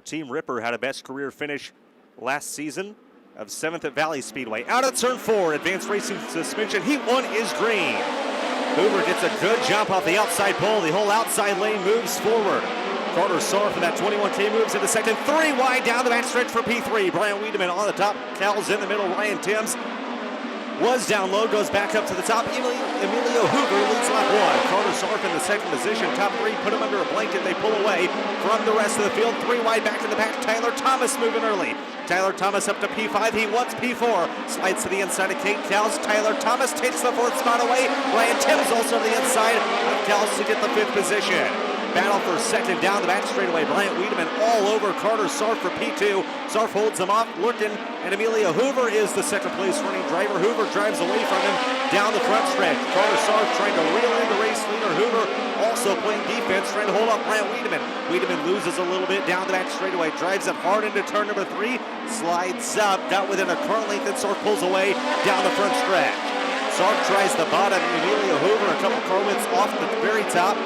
Team Ripper had a best career finish last season of 7th at Valley Speedway. Out of turn 4, advanced racing suspension. Heat 1 is green. Hoover gets a good jump off the outside pole. The whole outside lane moves forward. Carter Sarf in that 21K moves into second. 3 wide down the backstretch for P3. Brian Wiedemann on the top. Cal's in the middle. Ryan Timms was down low, goes back up to the top. Emilio Hoover leads lap 1. Carter Sarf in the second position. Top 3 put him under a blanket. They pull away from the rest of the field. 3 wide back in the back. Tyler Thomas moving early. Tyler Thomas up to P5. He wants P4. Slides to the inside of Kate Cowles. Tyler Thomas takes the 4th spot away. Ryan Timms also to the inside of Cowles to get the 5th position. Battle for second down the back straightaway. Bryant Wiedemann all over Carter Sarf for P2. Sarf holds him off, looking, and Emilio Hoover is the second place running driver. Hoover drives away from him down the front stretch. Carter Sarf trying to reel in the race leader. Hoover also playing defense, trying to hold up Bryant Wiedemann. Wiedemann loses a little bit down the back straightaway, drives it hard into turn number 3, slides up, got within a car length, and Sarf pulls away down the front stretch. Sarf tries the bottom. Emilio Hoover a couple car widths off the very top.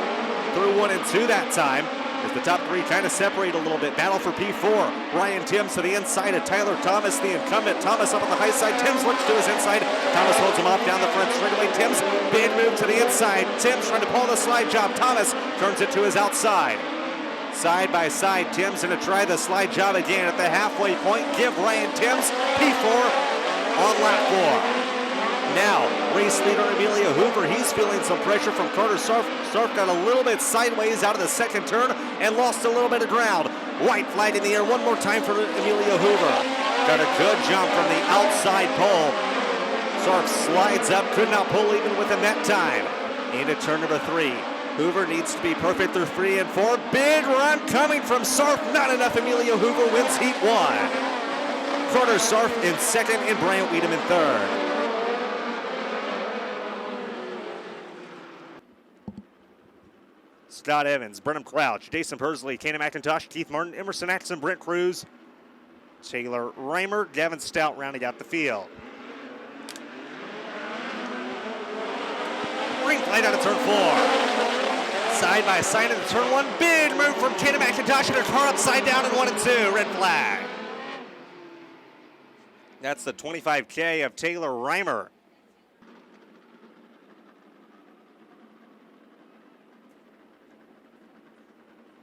Through 1 and 2 that time, as the top 3 kind of separate a little bit. Battle for P4. Ryan Timms to the inside of Tyler Thomas, the incumbent. Thomas up on the high side. Timms looks to his inside. Thomas holds him off down the front straightaway. Timms, big move to the inside. Timms trying to pull the slide job. Thomas turns it to his outside. Side by side, Timms going to try the slide job again at the halfway point. Give Ryan Timms P4 on lap 4. Now, race leader Emilio Hoover, he's feeling some pressure from Carter Sarf. Sarf got a little bit sideways out of the second turn and lost a little bit of ground. White flag in the air one more time for Emilio Hoover. Got a good jump from the outside pole. Sarf slides up, could not pull even with him that time. Into turn number 3. Hoover needs to be perfect through 3 and 4. Big run coming from Sarf, not enough. Emilio Hoover wins heat 1. Carter Sarf in second and Bryant Wiedemann third. Scott Evans, Brenham Crouch, Jason Persley, Kana McIntosh, Keith Martin, Emerson Axon, Brent Cruz, Taylor Reimer, Gavin Stout rounding out the field. Green flag out of turn 4. Side by side into turn 1. Big move from Kana McIntosh and a car upside down in 1 and 2. Red flag. That's the 25K of Taylor Reimer.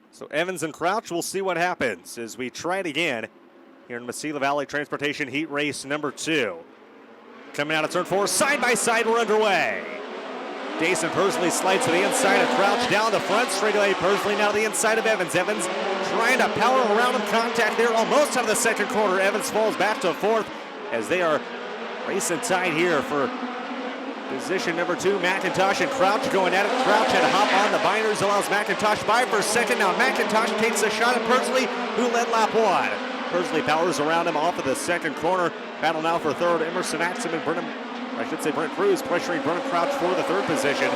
So Evans and Crouch, we'll see what happens as we try it again here in Mesilla Valley Transportation Heat Race number 2. Coming out of turn 4, side by side, we're underway. Jason Persley slides to the inside of Crouch down the front straightaway. Persley now to the inside of Evans. Evans trying to power around him, contact there almost out of the second quarter. Evans falls back to 4th as they are racing tight here for position number 2, McIntosh and Crouch going at it. Crouch had to hop on the binders, allows McIntosh by for second. Now McIntosh takes a shot at Persley, who led lap 1. Persley powers around him off of the second corner. Battle now for third. Emerson Axon and Brent Cruz pressuring Brenham Crouch for the 3rd position.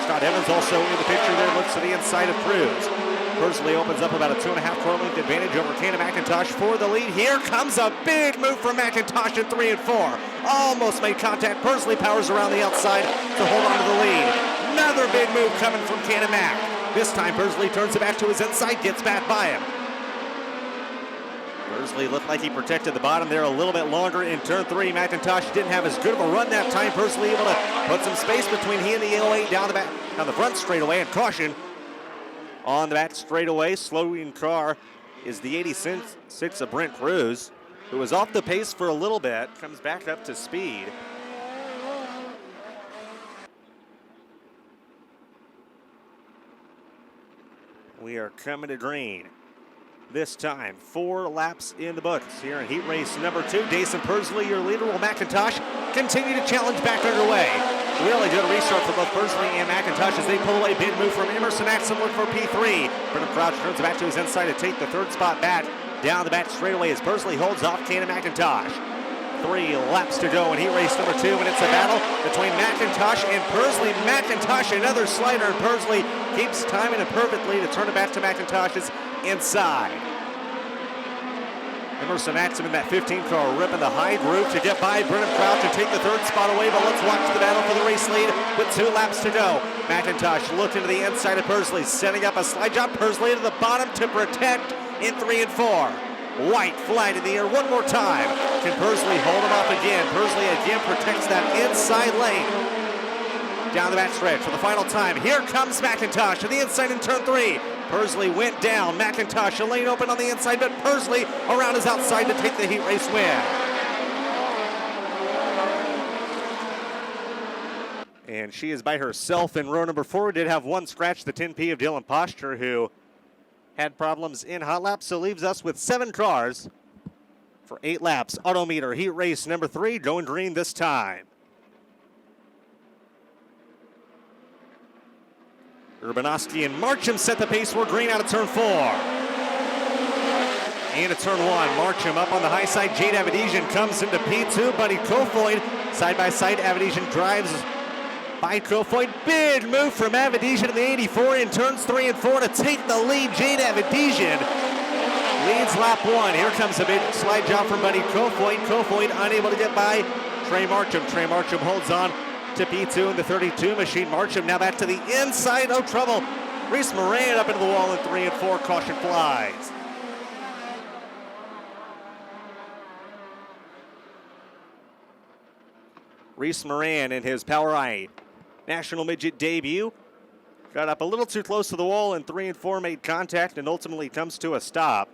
Scott Evans also in the picture there, looks to the inside of Cruz. Persley opens up about a 2.5 car length advantage over Kana McIntosh for the lead. Here comes a big move from McIntosh in 3 and 4. Almost made contact. Persley powers around the outside to hold on to the lead. Another big move coming from Kana Mac. This time Persley turns it back to his inside, gets back by him. Persley looked like he protected the bottom there a little bit longer in turn 3. McIntosh didn't have as good of a run that time. Persley able to put some space between he and the 808 down the front straightaway, and caution on the back straightaway. Slowing car is the 86 of Brent Cruz, who was off the pace for a little bit, comes back up to speed. We are coming to green. This time, 4 laps in the books here in heat race number 2. Jason Persley, your leader, will McIntosh continue to challenge back underway. Really good restart for both Persley and McIntosh as they pull away. Big move from Emerson Axon, look for P3. Brenham Crouch turns back to his inside to take the 3rd spot back. Down the back straightaway as Persley holds off Kana McIntosh. 3 laps to go in heat race number 2, and it's a battle between McIntosh and Persley. McIntosh, another slider, and Persley keeps timing it perfectly to turn it back to McIntosh's inside. Emerson Axon in that 15 car ripping the high groove to get by Brenham Crouch and take the 3rd spot away, but let's watch the battle for the race lead with 2 laps to go. McIntosh looking to the inside of Persley, setting up a slide job. Persley to the bottom to protect in 3 and 4. White flag in the air one more time. Can Persley hold him up again? Persley again protects that inside lane. Down the backstretch for the final time. Here comes McIntosh to the inside in turn 3. Persley went down. McIntosh, a lane open on the inside, but Persley around his outside to take the heat race win. And she is by herself in row number 4. Did have one scratch, the 10P of Dylan Posture, who had problems in hot laps, so leaves us with 7 cars for 8 laps. Autometer heat race number 3, going green this time. Urbanowski and Marcham set the pace for green out of turn 4. Into turn 1, Marcham up on the high side. Jade Avedisian comes into P2. Buddy Kofoid side by side. Avedisian drives by Kofoid. Big move from Avedisian in the 84 in turns 3 and 4 to take the lead. Jade Avedisian leads lap 1. Here comes a big slide job from Buddy Kofoid. Kofoid unable to get by Trey Marcham. Trey Marcham holds on to P2 in the 32 machine. Marcham now back to the inside. No trouble. Reese Moran up into the wall in 3 and 4. Caution flies. Reese Moran in his Power I National Midget debut got up a little too close to the wall in 3 and 4, made contact, and ultimately comes to a stop.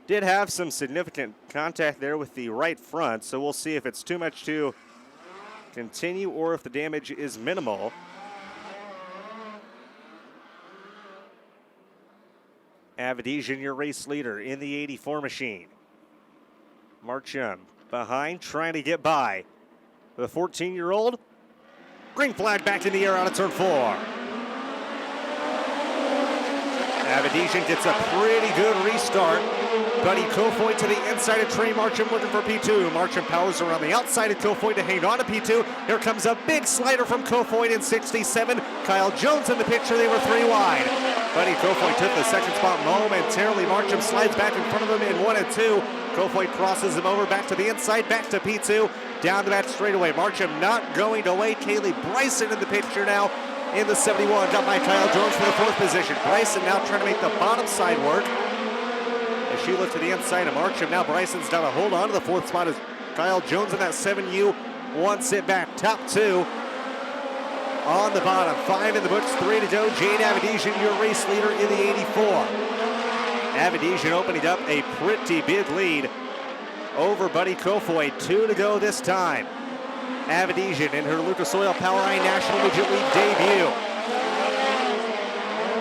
Did have some significant contact there with the right front, so we'll see if it's too much to continue or if the damage is minimal. Avedisian, your race leader in the 84 machine. Marcham behind, trying to get by. The 14-year-old, green flag back in the air out of turn 4. Avedisian gets a pretty good restart. Buddy Kofoid to the inside of Trey Marcham looking for P2. Marcham powers around the outside of Kofoid to hang on to P2. Here comes a big slider from Kofoid in 67. Kyle Jones in the picture. They were 3 wide. Buddy Kofoid took the second spot momentarily. Marcham slides back in front of him in 1 and 2. Kofoid crosses him over back to the inside, back to P2. Down the back straightaway. Marcham not going to wait. Kaylee Bryson in the picture now in the 71. Got by Kyle Jones for the 4th position. Bryson now trying to make the bottom side work as she looked to the inside of Marcham. Now Bryson's down to hold on to the 4th spot as Kyle Jones in that 7U wants it back. Top 2 on the bottom. 5 in the books, 3 to go. Jade Avedisian, your race leader in the 84. Avedisian opening up a pretty big lead over Buddy Kofoid. 2 to go this time. Avedisian in her Lucas Oil Power I National Midget League debut.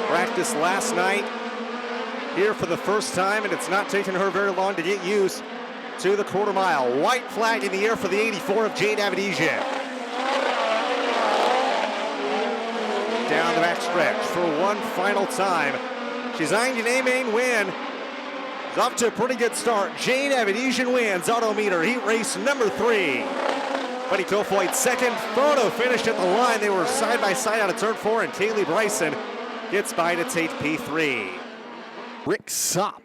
Practiced last night here for the first time, and it's not taken her very long to get used to the quarter mile. White flag in the air for the 84 of Jade Avedisian. Down the back stretch for one final time. She's eyeing an A-main win. She's off to a pretty good start. Jade Avedisian wins Autometer heat race number 3. Buddy Kofoid second. Photo finished at the line. They were side by side out of turn 4, and Kaylee Bryson gets by to take P3. Rick Sopp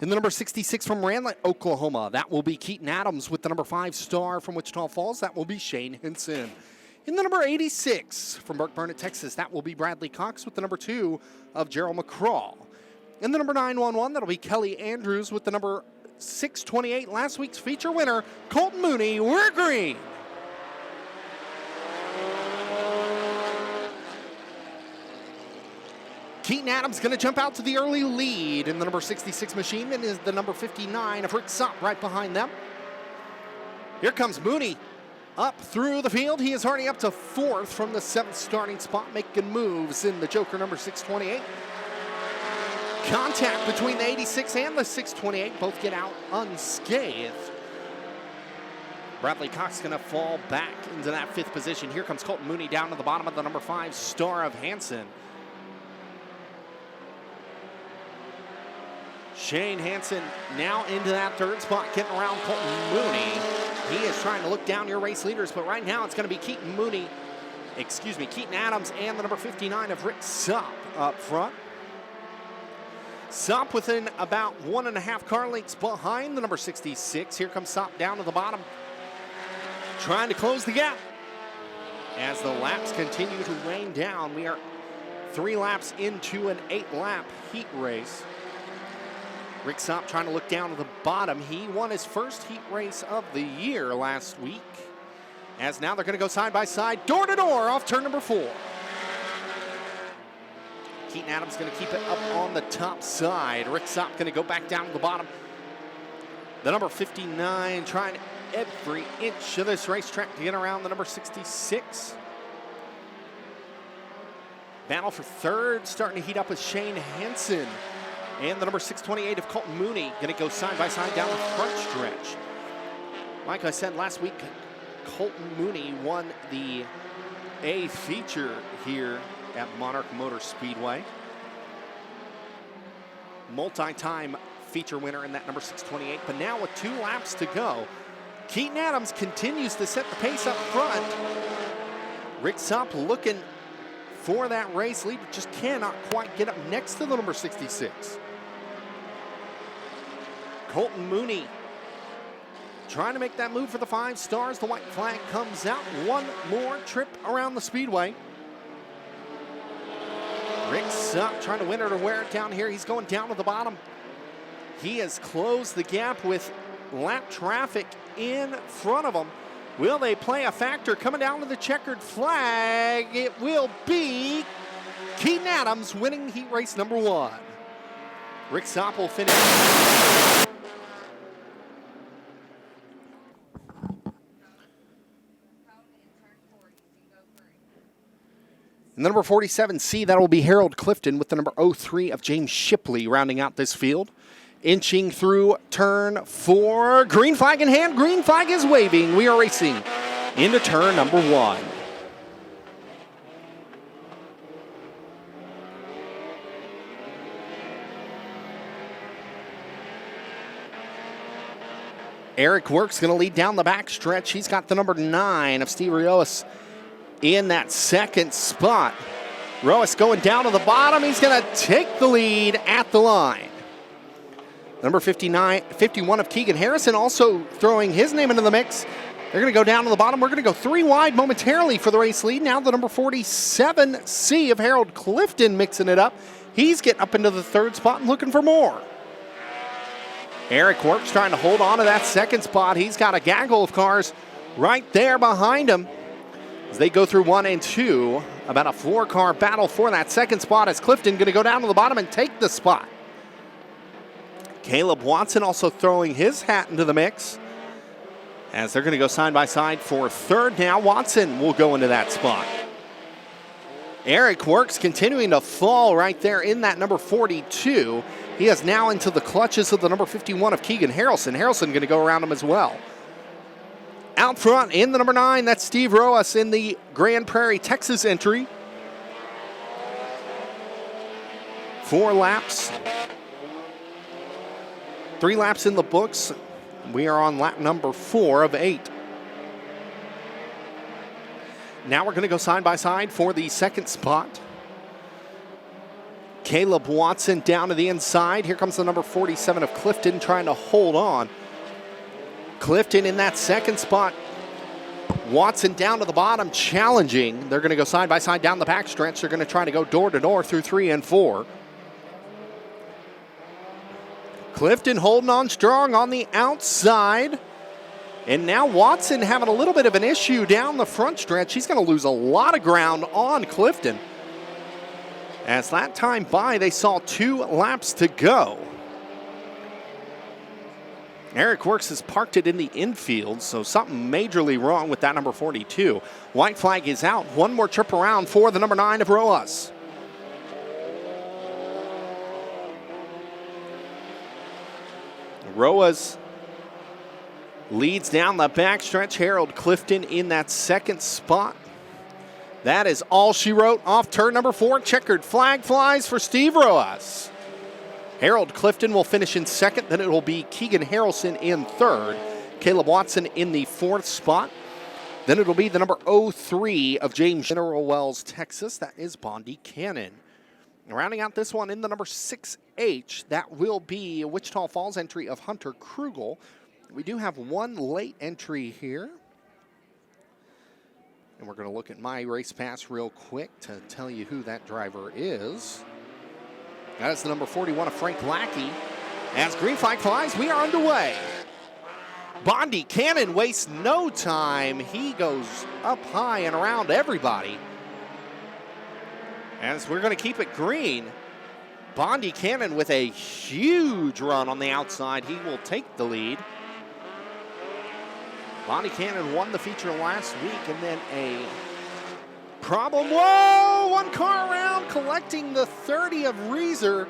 in the number 66 from Randlett, Oklahoma. That will be Keaton Adams with the number 5 star from Wichita Falls. That will be Shane Henson. In the number 86 from Burke Burnett, Texas, that will be Bradley Cox with the number 2 of Gerald McCraw. In the number 911, that'll be Kelly Andrews with the number 628. Last week's feature winner, Colton Mooney. We're green. Keaton Adams going to jump out to the early lead in the number 66 machine, and is the number 59 of Rick Sopp right behind them. Here comes Mooney up through the field. He is already up to 4th from the 7th starting spot, making moves in the Joker number 628. Contact between the 86 and the 628. Both get out unscathed. Bradley Cox going to fall back into that 5th position. Here comes Colton Mooney down to the bottom of the number 5 star of Hanson. Shane Hanson now into that 3rd spot, getting around Colton Mooney. He is trying to look down your race leaders, but right now it's going to be Keaton Adams and the number 59 of Rick Sopp up front. Sopp within about 1.5 car lengths behind the number 66. Here comes Sopp down to the bottom, trying to close the gap. As the laps continue to rain down, we are 3 laps into an 8-lap heat race. Rick Sopp trying to look down to the bottom. He won his first heat race of the year last week. As now they're going to go side by side, door to door off turn number 4. Keaton Adams going to keep it up on the top side. Rick Sopp going to go back down to the bottom. The number 59 trying every inch of this racetrack to get around the number 66. Battle for third starting to heat up with Shane Henson. And the number 628 of Colton Mooney going to go side by side down the front stretch. Like I said last week, Colton Mooney won the A feature here at Monarch Motor Speedway. Multi-time feature winner in that number 628. But now with 2 laps to go, Keaton Adams continues to set the pace up front. Rick Sopp looking for that race lead, but just cannot quite get up next to the number 66. Colton Mooney trying to make that move for the 5 stars. The white flag comes out. One more trip around the speedway. Rick Sopp trying to win it or wear it down here. He's going down to the bottom. He has closed the gap with lap traffic in front of him. Will they play a factor coming down to the checkered flag? It will be Keaton Adams winning heat race number 1. Rick Sopp will finish. In the number 47C, that will be Harold Clifton with the number 03 of James Shipley rounding out this field. Inching through turn 4. Green flag in hand. Green flag is waving. We are racing into turn number 1. Eric Work's going to lead down the back stretch. He's got the number 9 of Steve Rios in that second spot. Roas going down to the bottom. He's going to take the lead at the line. Number 51 of Keegan Harrison also throwing his name into the mix. They're going to go down to the bottom. We're going to go 3 wide momentarily for the race lead. Now the number 47C of Harold Clifton mixing it up. He's getting up into the 3rd spot and looking for more. Eric Works trying to hold on to that 2nd spot. He's got a gaggle of cars right there behind him. As they go through 1 and 2, about a 4-car battle for that 2nd spot as Clifton going to go down to the bottom and take the spot. Caleb Watson also throwing his hat into the mix as they're going to go side by side for 3rd now. Watson will go into that spot. Eric Works continuing to fall right there in that number 42. He is now into the clutches of the number 51 of Keegan Harrelson. Harrelson going to go around him as well. Out front in the number 9, that's Steve Roas in the Grand Prairie, Texas entry. 4 laps. 3 laps in the books. We are on lap number 4 of 8. Now we're going to go side by side for the 2nd spot. Caleb Watson down to the inside. Here comes the number 47 of Clifton trying to hold on. Clifton in that 2nd spot. Watson down to the bottom challenging. They're going to go side by side down the back stretch. They're going to try to go door to door through 3 and 4. Clifton holding on strong on the outside. And now Watson having a little bit of an issue down the front stretch. He's going to lose a lot of ground on Clifton. As that time by, they saw 2 laps to go. Eric Works has parked it in the infield, so something majorly wrong with that number 42. White flag is out. 1 more trip around for the number 9 of Roas. Roas leads down the backstretch. Harold Clifton in that 2nd spot. That is all she wrote off turn number 4. Checkered flag flies for Steve Roas. Harold Clifton will finish in 2nd. Then it will be Keegan Harrelson in 3rd. Caleb Watson in the 4th spot. Then it'll be the number 03 of James General Wells, Texas. That is Bondi Cannon. Rounding out this one in the number 6H, that will be a Wichita Falls entry of Hunter Krugel. We do have 1 late entry here. And we're going to look at my race pass real quick to tell you who that driver is. That is the number 41 of Frank Lackey. As green flag flies, we are underway. Bondi Cannon wastes no time. He goes up high and around everybody. As we're going to keep it green, Bondi Cannon with a huge run on the outside. He will take the lead. Bondi Cannon won the feature last week, and then a problem. Whoa! One car around, collecting the 30 of Reeser.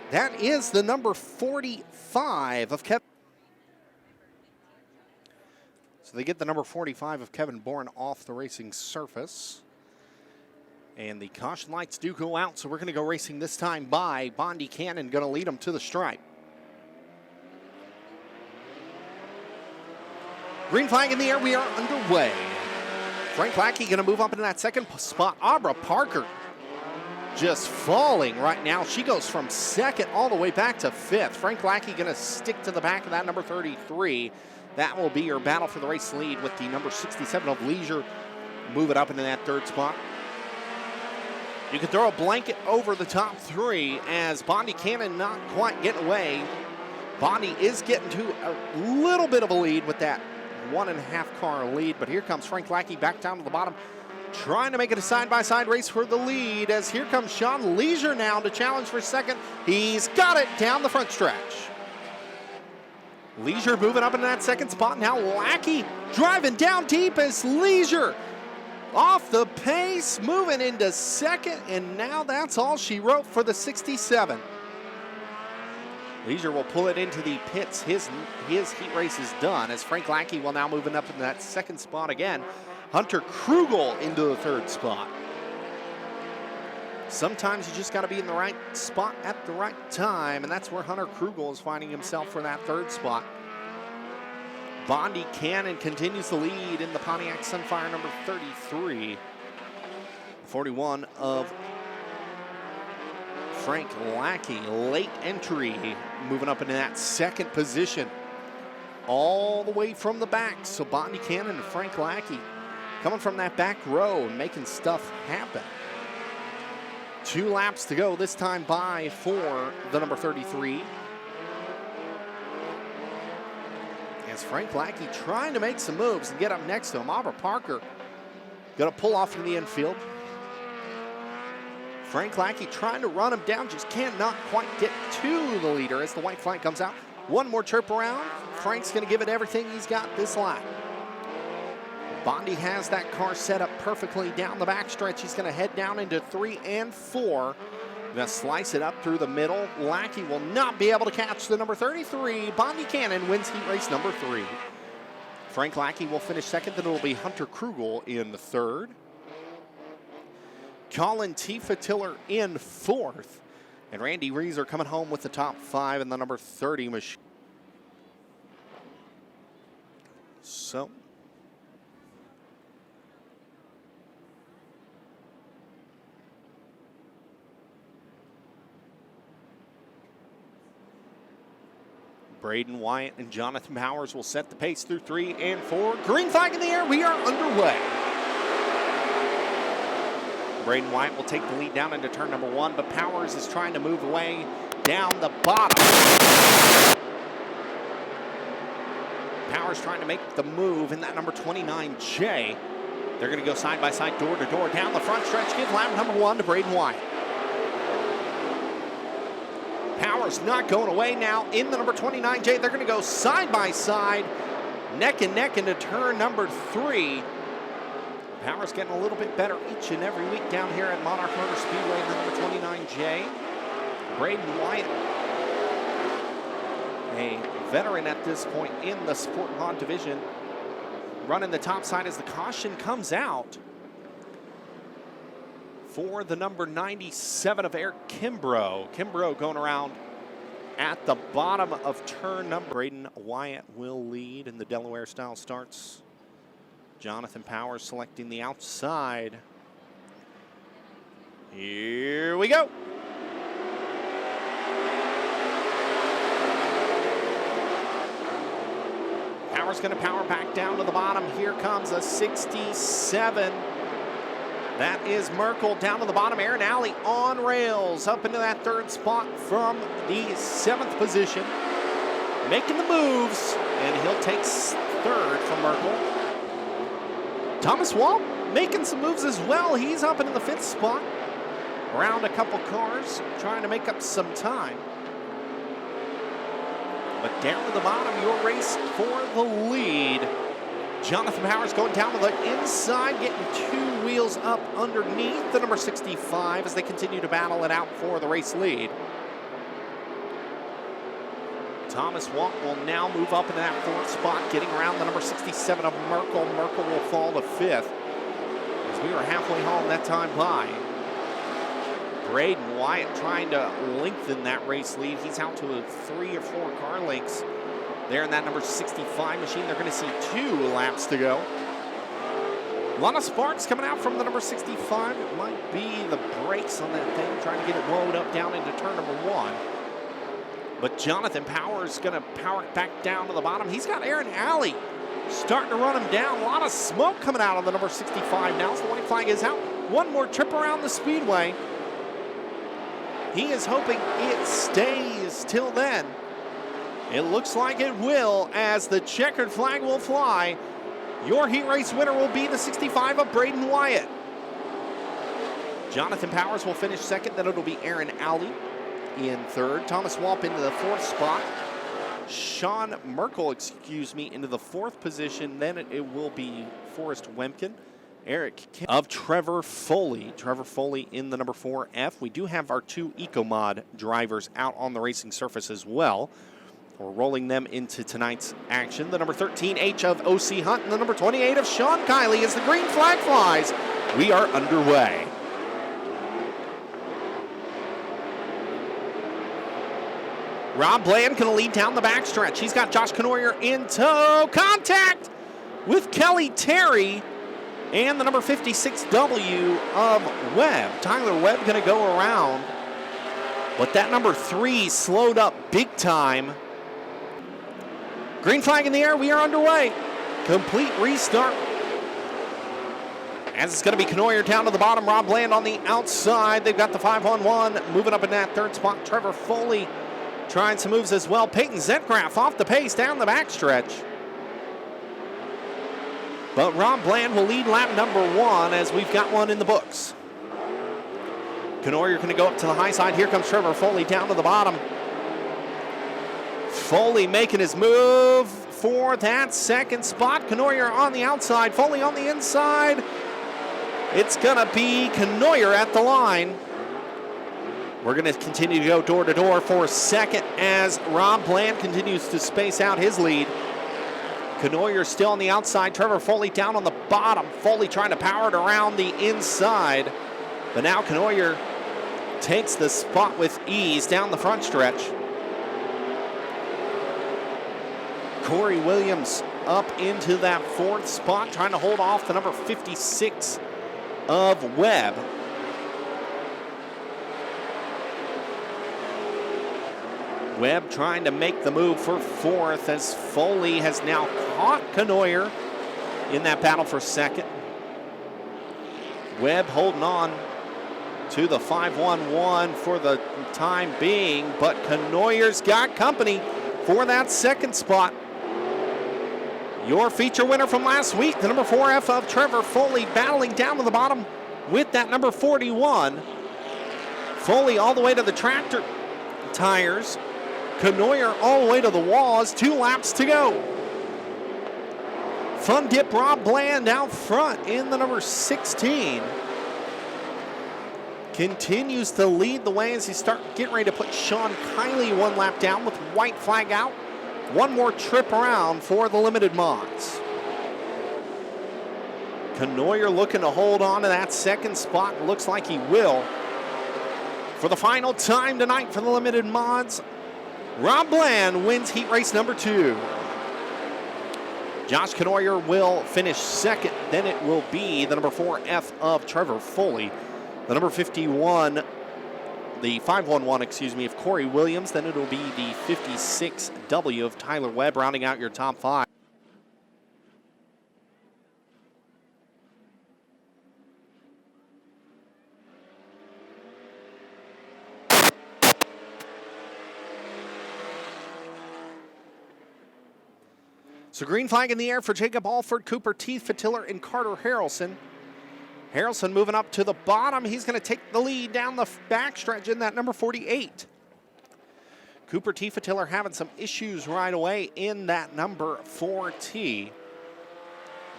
That is the number 45 of Kevin. So they get the number 45 of Kevin Bourne off the racing surface. And the caution lights do go out, so we're going to go racing this time by Bondi Cannon, going to lead them to the stripe. Green flag in the air, we are underway. Frank Lackey going to move up into that second spot. Abra Parker just falling right now. She goes from second all the way back to fifth. Frank Lackey going to stick to the back of that number 33. That will be your battle for the race lead with the number 67 of Leisure. Move it up into that third spot. You can throw a blanket over the top three as Bondi Cannon not quite getting away. Bondi is getting to a little bit of a lead with that 1.5 car lead, but here comes Frank Lackey back down to the bottom, trying to make it a side-by-side race for the lead, as here comes Sean Leisure now to challenge for second. He's got it down the front stretch. Leisure moving up into that second spot. Now Lackey driving down deep as Leisure off the pace, moving into second, and now that's all she wrote for the 67. Leisure will pull it into the pits. His heat race is done, as Frank Lackey will now moving up into that second spot again. Hunter Krugel into the third spot. Sometimes you just got to be in the right spot at the right time, and that's where Hunter Krugel is finding himself for that third spot. Bondi Cannon continues the lead in the Pontiac Sunfire number 33. 41 of Frank Lackey, late entry, moving up into that second position. All the way from the back, so Bondi Cannon and Frank Lackey coming from that back row and making stuff happen. 2 laps to go, this time by for the number 33. As Frank Lackey trying to make some moves and get up next to him. Abra Parker going to pull off in the infield. Frank Lackey trying to run him down, just cannot quite get to the leader as the white flag comes out. One more chirp around. Frank's going to give it everything he's got this lap. Bondi has that car set up perfectly down the backstretch. He's going to head down into 3 and 4. Going to slice it up through the middle. Lackey will not be able to catch the number 33. Bondi Cannon wins heat race number 3. Frank Lackey will finish second. Then it will be Hunter Krugel in the third. Colin Tiller in fourth. And Randy Reeser coming home with the top 5 in the number 30 machine. So Braden Wyatt and Jonathan Powers will set the pace through 3 and 4. Green flag in the air, we are underway. Braden Wyatt will take the lead down into turn number 1, but Powers is trying to move away down the bottom. Powers trying to make the move in that number 29J. They're going to go side by side, door to door, down the front stretch. Give lap number 1 to Braden Wyatt. Powers not going away now in the number 29J. They're going to go side by side, neck and neck into turn number 3. Powers getting a little bit better each and every week down here at Monarch Motor Speedway, the number 29J. Braden Wyatt, a veteran at this point in the Sport Mod division, running the top side as the caution comes out for the number 97 of Eric Kimbrough. Kimbrough going around at the bottom of turn number. Braden Wyatt will lead in the Delaware style starts. Jonathan Powers selecting the outside. Here we go. Power's going to power back down to the bottom. Here comes a 67. That is Merkel down to the bottom. Aaron Alley on rails up into that third spot from the 7th position. Making the moves, and he'll take third from Merkel. Thomas Walt making some moves as well. He's up into the 5th spot. Around a couple cars, trying to make up some time. But down to the bottom, your race for the lead. Jonathan Powers going down to the inside, getting 2 wheels up underneath the number 65 as they continue to battle it out for the race lead. Thomas Walt will now move up into that 4th spot, getting around the number 67 of Merkel. Merkel will fall to 5th as we were halfway home that time by. Braden Wyatt trying to lengthen that race lead. He's out to 3 or 4 car lengths there in that number 65 machine. They're going to see 2 laps to go. A lot of sparks coming out from the number 65. It might be the brakes on that thing, trying to get it blowed up down into turn number 1. But Jonathan Powers going to power it back down to the bottom. He's got Aaron Alley starting to run him down. A lot of smoke coming out of the number 65 now. So the white flag is out. One more trip around the speedway. He is hoping it stays till then. It looks like it will, as the checkered flag will fly. Your heat race winner will be the 65 of Braden Wyatt. Jonathan Powers will finish 2nd. Then it'll be Aaron Alley in 3rd. Thomas Walt into the 4th spot. Sean Merkel, into the 4th position. Then it will be Forrest Wemken. Eric of Trevor Foley. Trevor Foley in the number 4F. We do have our 2 EcoMod drivers out on the racing surface as well. We're rolling them into tonight's action. The number 13H of OC Hunt and the number 28 of Sean Kiley as the green flag flies. We are underway. Rob Bland going to lead down the backstretch. He's got Josh Knoyer in tow. Contact with Kelly Terry and the number 56W of Webb. Tyler Webb going to go around. But that number 3 slowed up big time. Green flag in the air. We are underway. Complete restart. As it's going to be Knoyer down to the bottom. Rob Bland on the outside. They've got the 5-on-1. Moving up in that 3rd spot. Trevor Foley trying some moves as well. Peyton Zetgraf off the pace down the backstretch. But Rob Bland will lead lap number 1 as we've got one in the books. Knoyer going to go up to the high side. Here comes Trevor Foley down to the bottom. Foley making his move for that 2nd spot. Knoyer on the outside. Foley on the inside. It's going to be Knoyer at the line. We're going to continue to go door to door for 2nd as Rob Bland continues to space out his lead. Knoyer still on the outside. Trevor Foley down on the bottom. Foley trying to power it around the inside. But now Knoyer takes the spot with ease down the front stretch. Corey Williams up into that 4th spot, trying to hold off the number 56 of Webb. Webb trying to make the move for 4th as Foley has now caught Knoyer in that battle for 2nd. Webb holding on to the 5-1-1 for the time being, but Knoyer's got company for that 2nd spot. Your feature winner from last week, the number 4F of Trevor Foley, battling down to the bottom with that number 41. Foley all the way to the tractor tires. Knoyer all the way to the walls. 2 laps to go. Fun dip Rob Bland out front in the number 16. Continues to lead the way as he getting ready to put Sean Kiley 1 lap down with white flag out. 1 more trip around for the limited mods. Knoyer looking to hold on to that 2nd spot. Looks like he will. For the final time tonight for the limited mods, Rob Bland wins heat race number 2. Josh Knoyer will finish 2nd. Then it will be the number 4F of Trevor Foley. The number 51, the 5-1-1, of Corey Williams. Then it'll be the 56W of Tyler Webb rounding out your top 5. So green flag in the air for Jacob Alford, Cooper Teeth-Fatiller, and Carter Harrelson. Harrelson moving up to the bottom. He's going to take the lead down the backstretch in that number 48. Cooper Teeth-Fatiller having some issues right away in that number 4T.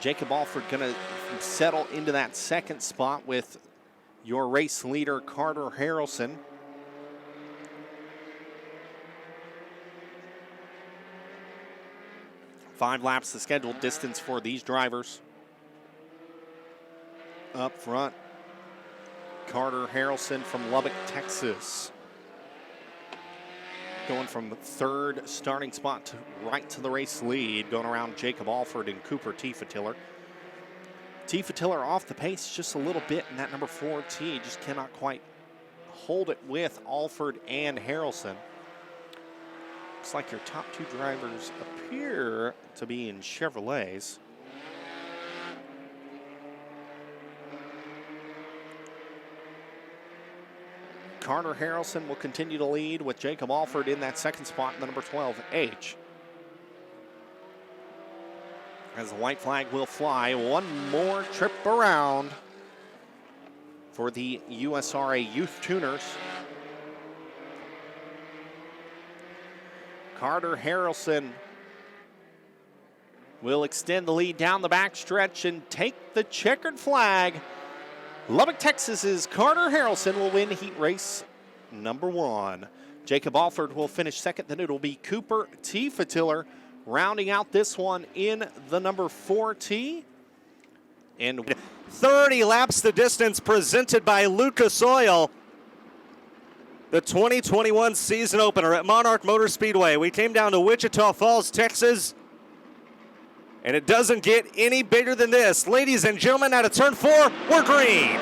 Jacob Alford going to settle into that second spot with your race leader, Carter Harrelson. Five laps the scheduled distance for these drivers. Up front, Carter Harrelson from Lubbock, Texas. Going from third starting spot to right to the race lead, going around Jacob Alford and Cooper Teeth-Fatiller. Teeth-Fatiller off the pace just a little bit in that number 4T, just cannot quite hold it with Alford and Harrelson. Looks like your top two drivers appear to be in Chevrolets. Carter Harrelson will continue to lead with Jacob Alford in that second spot in the number 12H. As the white flag will fly, one more trip around for the USRA Youth Tuners. Carter Harrelson will extend the lead down the backstretch and take the checkered flag. Lubbock, Texas's Carter Harrelson will win heat race number 1. Jacob Alford will finish second. Then it'll be Cooper Teeth-Fatiller rounding out this one in the number 4T. And 30 laps the distance presented by Lucas Oil. The 2021 season opener at Monarch Motor Speedway. We came down to Wichita Falls, Texas. And it doesn't get any bigger than this. Ladies and gentlemen, out of turn 4, we're green.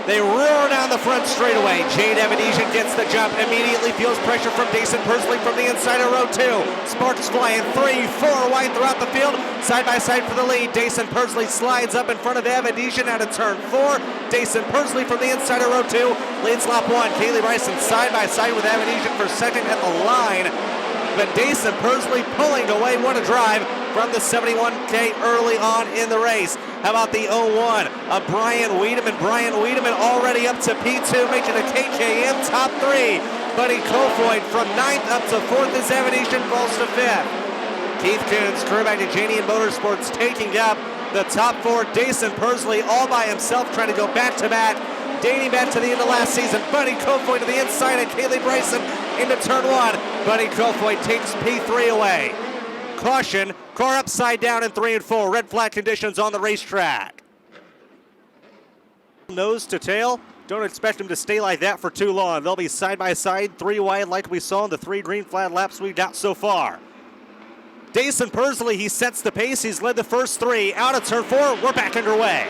They roar down the front straightaway. Jade Avedisian gets the jump, immediately feels pressure from Dason Persley from the inside of row 2. Sparks flying 3, 4 wide throughout the field. Side by side for the lead. Dason Persley slides up in front of Avedisian out of turn 4. Dason Persley from the inside of row 2 leads lap 1. Kaylee Bryson side by side with Avedisian for second at the line. But Dason Persley pulling away. What a drive from the 71K early on in the race. How about the 01 of Brian Wiedemann? Brian Wiedemann already up to P2, making a KKM top 3. Buddy Kofoid from 9th up to 4th as Avedisian falls to 5th. Keith Coons, crewback to Janian Motorsports, taking up the top 4. Dason Persley all by himself trying to go back-to-back. Dating back to the end of last season. Buddy Kofoid to the inside and Kaylee Bryson into turn 1. Buddy Kofoid takes P3 away. Caution, car upside down in 3 and 4. Red flag conditions on the racetrack. Nose to tail. Don't expect them to stay like that for too long. They'll be side by side, 3 wide like we saw in the 3 green flag laps we got so far. Dason Persley, he sets the pace. He's led the first 3. Out of turn 4, we're back underway.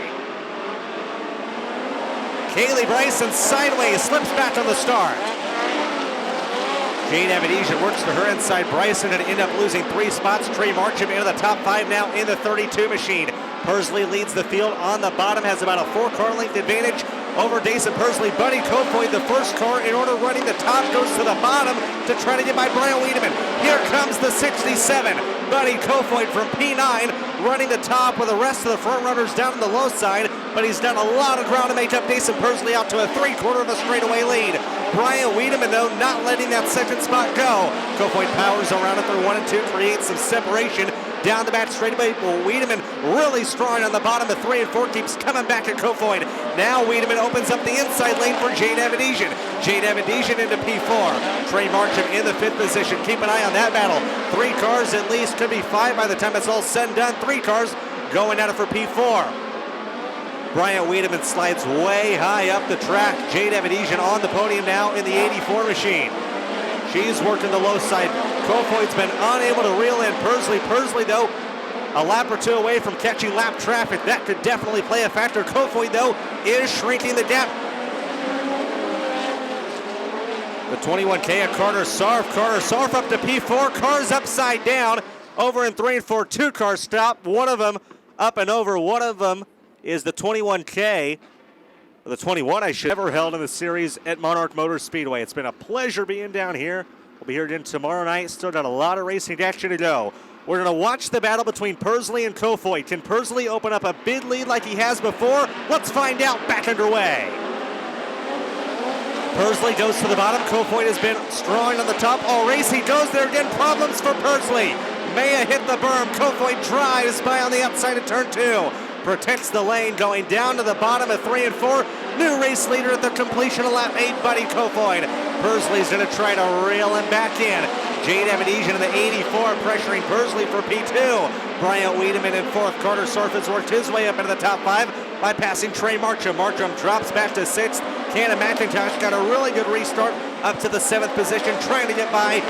Kaylee Bryson sideways, slips back on the start. Jade Avedisian works to her inside. Bryson going to end up losing 3 spots. Trey Marcham into the top 5 now in the 32 machine. Persley leads the field on the bottom, has about a 4-car length advantage over Dason Persley. Buddy Kofoid, the first car in order running the top, goes to the bottom to try to get by Brian Wiedemann. Here comes the 67. Buddy Kofoid from P9 running the top with the rest of the front runners down on the low side, but he's done a lot of ground to make up Dason Persley out to a 3/4 of a straightaway lead. Brian Wiedemann, though, not letting that second spot go. Kofoid powers around it through 1 and 2, creates some separation down the back straightaway. Wiedemann really strong on the bottom of 3 and 4, keeps coming back at Kofoid. Now Wiedemann opens up the inside lane for Jade Avedisian. Jade Avedisian into P4. Trey Marcham in the 5th position. Keep an eye on that battle. 3 cars at least, could be 5 by the time it's all said and done. 3 cars going at it for P4. Brian Wiedemann slides way high up the track. Jade Avedisian on the podium now in the 84 machine. She's working the low side. Kofoid's been unable to reel in Persley. Persley, though, a lap or 2 away from catching lap traffic. That could definitely play a factor. Kofoid, though, is shrinking the gap. The 21K at Carter Sarf. Carter Sarf up to P4. Cars upside down. Over in 3 and 4. 2 cars stop. One of them up and over. One of them is the 21K. The 21 I should ever held in the series at Monarch Motor Speedway. It's been a pleasure being down here. We'll be here again tomorrow night. Still got a lot of racing action to go. We're going to watch the battle between Persley and Kofoid. Can Persley open up a big lead like he has before? Let's find out. Back underway. Persley goes to the bottom. Kofoid has been strong on the top all race. He goes there again. Problems for Persley. Maya hit the berm. Kofoid drives by on the outside of turn 2. Protects the lane, going down to the bottom of 3 and 4. New race leader at the completion of lap 8, Buddy Kofoid. Persley's going to try to reel him back in. Jade Avedisian in the 84, pressuring Persley for P2. Bryant Wiedemann in 4th. Carter Sarf has worked his way up into the top 5 by passing Trey Marcham. Marcham drops back to 6th. Cannon McIntosh got a really good restart up to the 7th position, trying to get by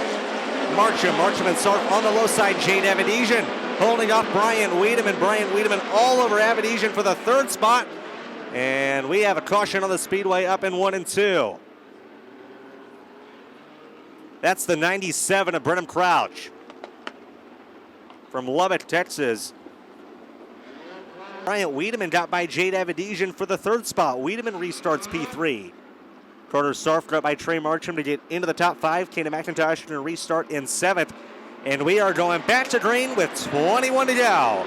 Marcham. Marcham and Sarf on the low side. Jade Avedisian holding off Bryant Wiedemann. Bryant Wiedemann all over Avedisian for the 3rd spot. And we have a caution on the speedway up in 1 and 2. That's the 97 of Brenham Crouch from Lubbock, Texas. Bryant Wiedemann got by Jade Avedisian for the 3rd spot. Wiedemann restarts P3. Carter Sarf got by Trey Marcham to get into the top 5. Cannon McIntosh going to restart in 7th. And we are going back to green with 21 to go.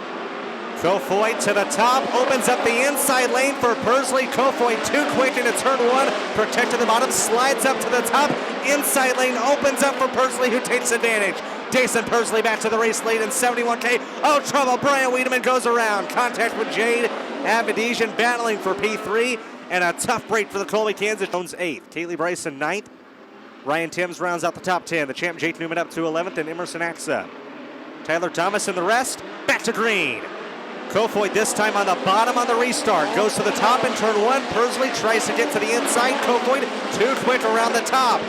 Kofoid to the top, opens up the inside lane for Persley. Kofoid too quick into turn 1, protected the bottom, slides up to the top. Inside lane opens up for Persley, who takes advantage. Jason Persley back to the race lead in 71K. Oh, trouble. Bryant Wiedemann goes around. Contact with Jade Avedisian battling for P3. And a tough break for the Colby Kansas. Jones 8th. Kaylee Bryson 9th. Ryan Timms rounds out the top 10. The champ Jake Newman up to 11th, and Emerson Axa. Tyler Thomas and the rest back to green. Kofoid this time on the bottom on the restart. Goes to the top in turn 1. Persley tries to get to the inside. Kofoid too quick around the top.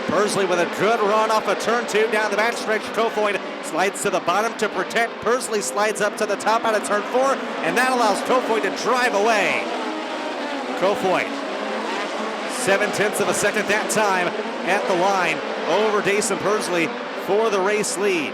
Persley with a good run off of turn 2 down the backstretch. Kofoid slides to the bottom to protect. Persley slides up to the top out of turn 4, and that allows Kofoid to drive away. Kofoid, 0.7 of a second that time at the line over Jason Persley for the race lead.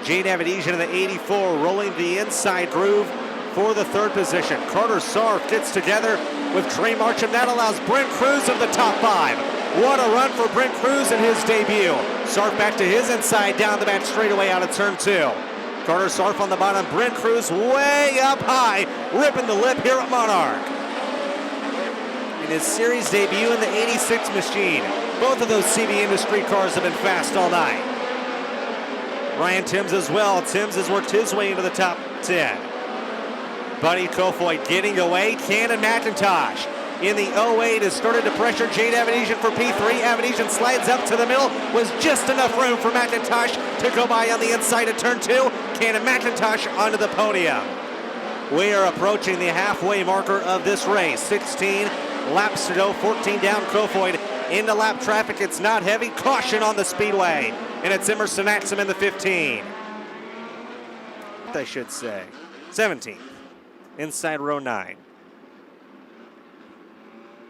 Jade Avedisian in the 84 rolling the inside groove for the 3rd position. Carter Sarf gets together with Trey Marcham. That allows Brent Cruz in the top 5. What a run for Brent Cruz in his debut. Sarf back to his inside down the back straightaway out of turn 2. Carter Sarf on the bottom. Brent Cruz way up high, ripping the lip here at Monarch. In his series debut in the 86 machine. Both of those CB Industry cars have been fast all night. Ryan Timms as well. Timms has worked his way into the top 10. Buddy Kofoid getting away. Cannon McIntosh in the 08 has started to pressure Jade Avedisian for P3. Avedisian slides up to the middle. Was just enough room for McIntosh to go by on the inside of turn 2. Cannon McIntosh onto the podium. We are approaching the halfway marker of this race. 16 laps to go, 14 down. Kofoid into lap traffic. It's not heavy. Caution on the speedway. And it's Emerson Axum in the 15. I should say. 17. Inside row 9.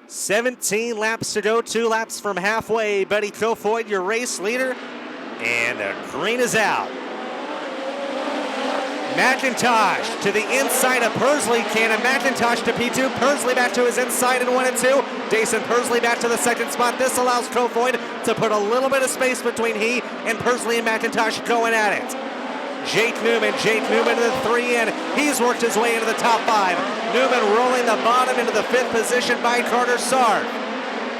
17 laps to go, 2 laps from halfway. Buddy Kofoid, your race leader. And the green is out. McIntosh to the inside of Persley. Cannon McIntosh to P2. Persley back to his inside in 1 and 2. Jason Persley back to the 2nd spot. This allows Kofoid to put a little bit of space between he and Persley and McIntosh going at it. Jake Newman to the 3 in. He's worked his way into the top 5. Newman rolling the bottom into the 5th position by Carter Sarf.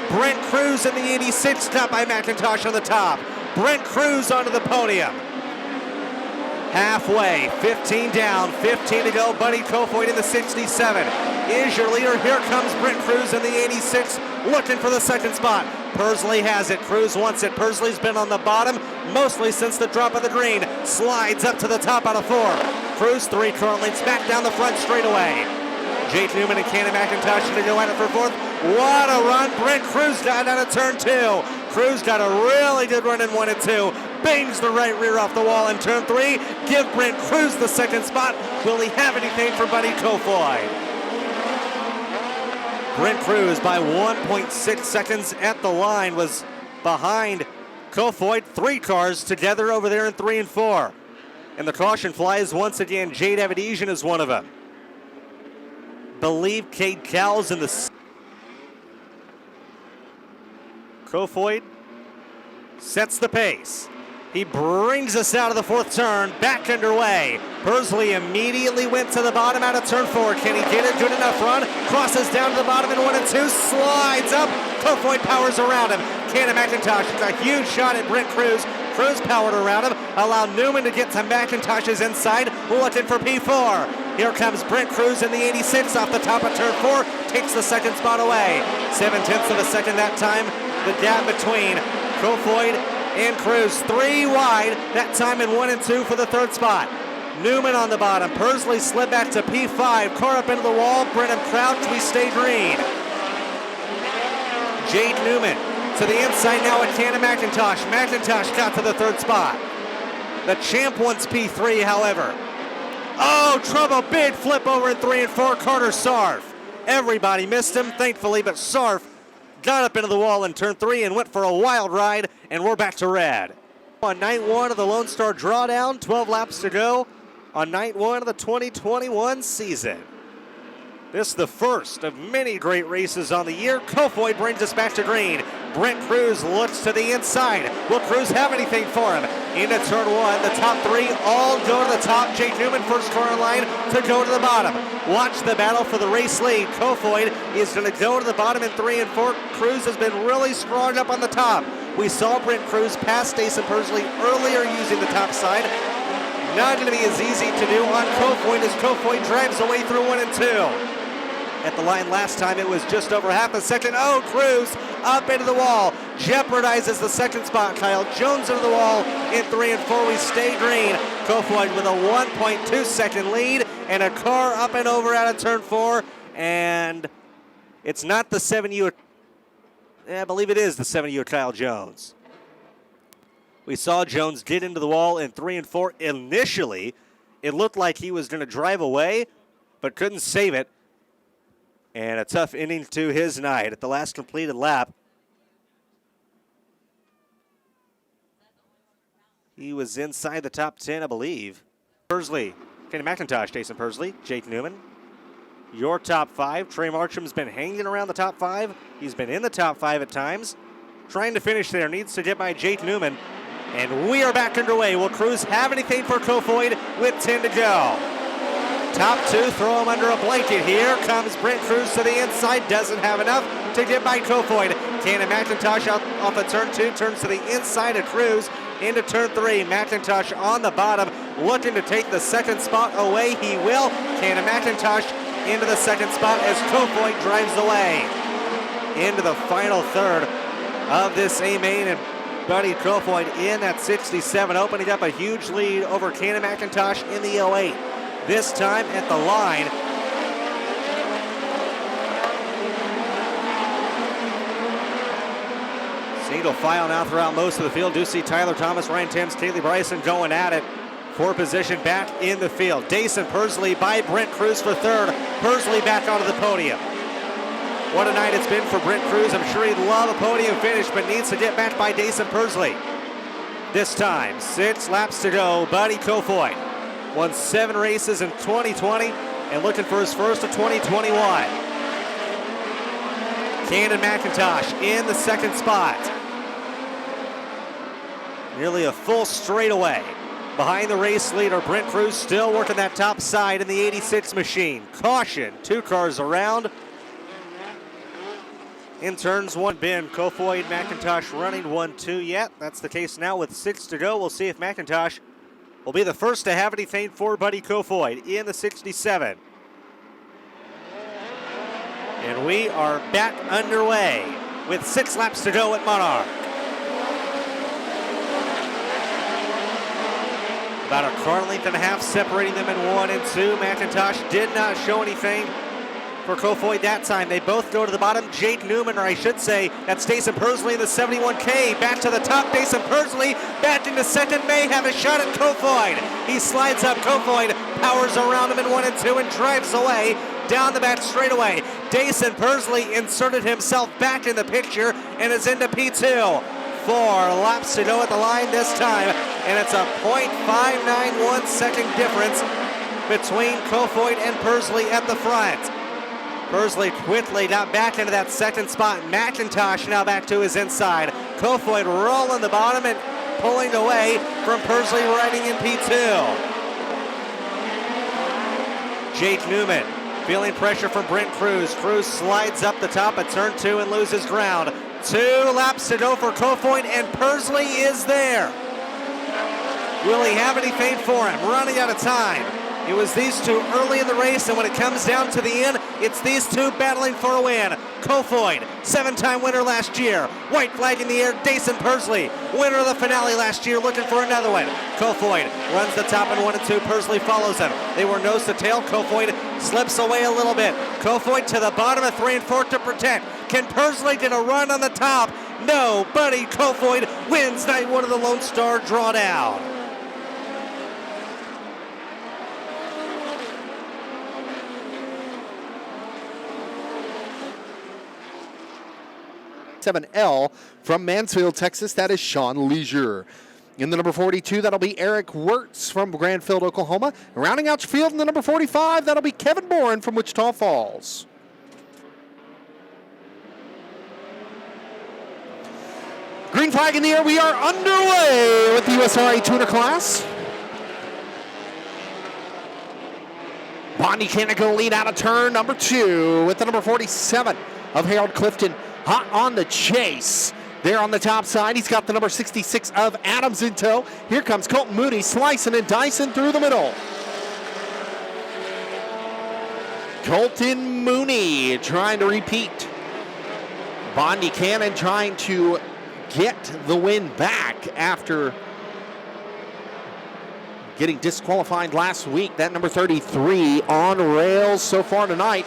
Brent Cruz in the 86, got by McIntosh on the top. Brent Cruz onto the podium. Halfway, 15 down, 15 to go. Buddy Kofoid in the 67 is your leader. Here comes Brent Cruz in the 86, looking for the 2nd spot. Persley has it. Cruz wants it. Persley's been on the bottom mostly since the drop of the green. Slides up to the top out of 4. Cruz 3 car lengths back down the front straightaway. Jake Newman and Cannon McIntosh to go at it for 4th. What a run Brent Cruz got out of turn 2. Cruz got a really good run in 1 and 2. Bangs the right rear off the wall in turn 3. Give Brent Cruz the 2nd spot. Will he have anything for Buddy Kofoid? Brent Cruz by 1.6 seconds at the line was behind Kofoid. 3 cars together over there in 3 and 4. And the caution flies once again. Jade Avedisian is one of them. Believe Cade Cowles in the... Kofoid sets the pace. He brings us out of the fourth turn, back underway. Pursley immediately went to the bottom out of turn 4. Can he get a good enough run? Crosses down to the bottom in 1 and 2, slides up. Kofoid powers around him. Cannon McIntosh gets a huge shot at Brent Cruz. Cruz powered around him, allow Newman to get to McIntosh's inside, looking for P4. Here comes Brent Cruz in the 86 off the top of turn 4, takes the second spot away. 7/10 of a second that time, the gap between Kofoid and Cruz. 3 wide, that time in 1 and 2 for the third spot. Newman on the bottom, Pursley slid back to P5, car up into the wall, Brenham crouch, we stay green. Jade Newman to the inside now at Cannon McIntosh. McIntosh got to the third spot. The champ wants P3, however. Oh, trouble, big flip over in 3 and 4, Carter Sarf. Everybody missed him, thankfully, but Sarf got up into the wall in turn 3 and went for a wild ride, and we're back to red. On night 1 of the Lone Star Drawdown, 12 laps to go on night 1 of the 2021 season. This is the first of many great races on the year. Kofoid brings us back to green. Brent Cruz looks to the inside. Will Cruz have anything for him? Into turn 1, the top 3 all go to the top. Jake Newman first car in line to go to the bottom. Watch the battle for the race lead. Kofoid is going to go to the bottom in 3 and 4. Cruz has been really strong up on the top. We saw Brent Cruz pass Jason Pursley earlier using the top side. Not going to be as easy to do on Kofoid as Kofoid drives away through 1 and 2. At the line last time, it was just over half a second. Oh, Cruz up into the wall. Jeopardizes the second spot. Kyle Jones into the wall in 3 and 4. We stay green. Kofoid with a 1.2 second lead and a car up and over out of turn 4. And it's not the 7U. I believe it is the 7U Kyle Jones. We saw Jones get into the wall in 3 and 4. Initially, it looked like he was going to drive away, but couldn't save it. And a tough ending to his night at the last completed lap. He was inside the top 10, I believe. Pursley, Kenny McIntosh, Jason Pursley, Jake Newman. Your top 5. Trey Marcham's been hanging around the top 5. He's been in the top 5 at times. Trying to finish there, needs to get by Jake Newman. And we are back underway. Will Cruz have anything for Kofoid with 10 to go? Top 2, throw him under a blanket. Here comes Brent Cruz to the inside, doesn't have enough to get by Kofoid. Cannon McIntosh out off of turn 2, turns to the inside of Cruz into turn 3. McIntosh on the bottom, looking to take the second spot away. He will. Cannon McIntosh into the second spot as Kofoid drives away. Into the final third of this A-main, and Buddy Kofoid in that 67, opening up a huge lead over Cannon McIntosh in the 08. This time at the line. Single file now throughout most of the field. Do see Tyler Thomas, Ryan Timms, Kaylee Bryson going at it for position back in the field. Jason Pursley by Brent Cruz for third. Pursley back onto the podium. What a night it's been for Brent Cruz. I'm sure he'd love a podium finish, but needs to get back by Jason Pursley. This time, 6 laps to go. Buddy Kofoid won 7 races in 2020 and looking for his first of 2021. Cannon McIntosh in the second spot. Nearly a full straightaway behind the race leader. Brent Cruz still working that top side in the 86 machine. Caution, 2 cars around. In turns 1, Ben Kofoid, McIntosh running 1-2 yet. That's the case now with 6 to go. We'll see if McIntosh will be the first to have anything for Buddy Kofoid in the 67. And we are back underway with 6 laps to go at Monarch. About a car length and a half separating them in 1 and 2. McIntosh did not show anything for Kofoid that time. They both go to the bottom. Jake Newman, or I should say, that's Jason Pursley in the 71K. Back to the top, Jason Pursley back into second. May have a shot at Kofoid. He slides up. Kofoid powers around him in 1 and 2 and drives away down the back straightaway. Jason Pursley inserted himself back in the picture and is into P2. 4 laps to go at the line this time, and it's a .591 second difference between Kofoid and Pursley at the front. Pursley quickly got back into that second spot. McIntosh now back to his inside. Kofoid rolling the bottom, and pulling away from Pursley riding in P2. Jake Newman feeling pressure from Brent Cruz. Cruz slides up the top at turn 2 and loses ground. 2 laps to go for Kofoid, and Pursley is there. Will he have anything for him? Running out of time. It was these two early in the race, and when it comes down to the end, it's these two battling for a win. Kofoid, 7-time winner last year. White flag in the air, Dason Pursley, winner of the finale last year, looking for another one. Kofoid runs the top in 1 and 2. Pursley follows him. They were nose to tail. Kofoid slips away a little bit. Kofoid to the bottom of 3 and 4 to protect. Can Pursley get a run on the top? No, Buddy Kofoid wins night 1 of the Lone Star Drawdown. L from Mansfield, Texas. That is Sean Leisure. In the number 42, that'll be Eric Wirtz from Grandfield, Oklahoma. Rounding out your field in the number 45, that'll be Kevin Boren from Wichita Falls. Green flag in the air. We are underway with the USRA Tuner class. Bondi Cannon going to lead out of turn number 2 with the number 47 of Harold Clifton. Hot on the chase. There on the top side, he's got the number 66 of Adams in tow. Here comes Colton Mooney slicing and dicing through the middle. Colton Mooney trying to repeat. Bondi Cannon trying to get the win back after getting disqualified last week. That number 33 on rails so far tonight.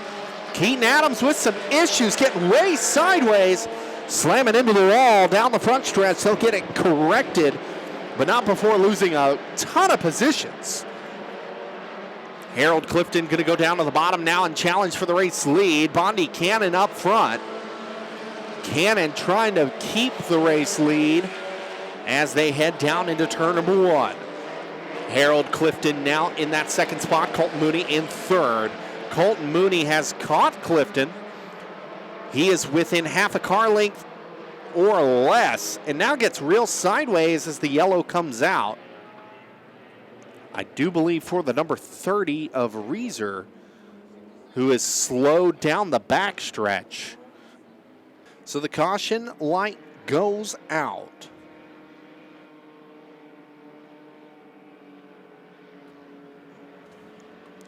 Keaton Adams with some issues, getting way sideways, slamming into the wall down the front stretch. They'll get it corrected, but not before losing a ton of positions. Harold Clifton going to go down to the bottom now and challenge for the race lead. Bondi Cannon up front. Cannon trying to keep the race lead as they head down into turn number 1. Harold Clifton now in that second spot. Colton Mooney in third. Colton Mooney has caught Clifton. He is within half a car length or less, and now gets real sideways as the yellow comes out. I do believe for the number 30 of Reeser, who is slowed down the backstretch. So the caution light goes out.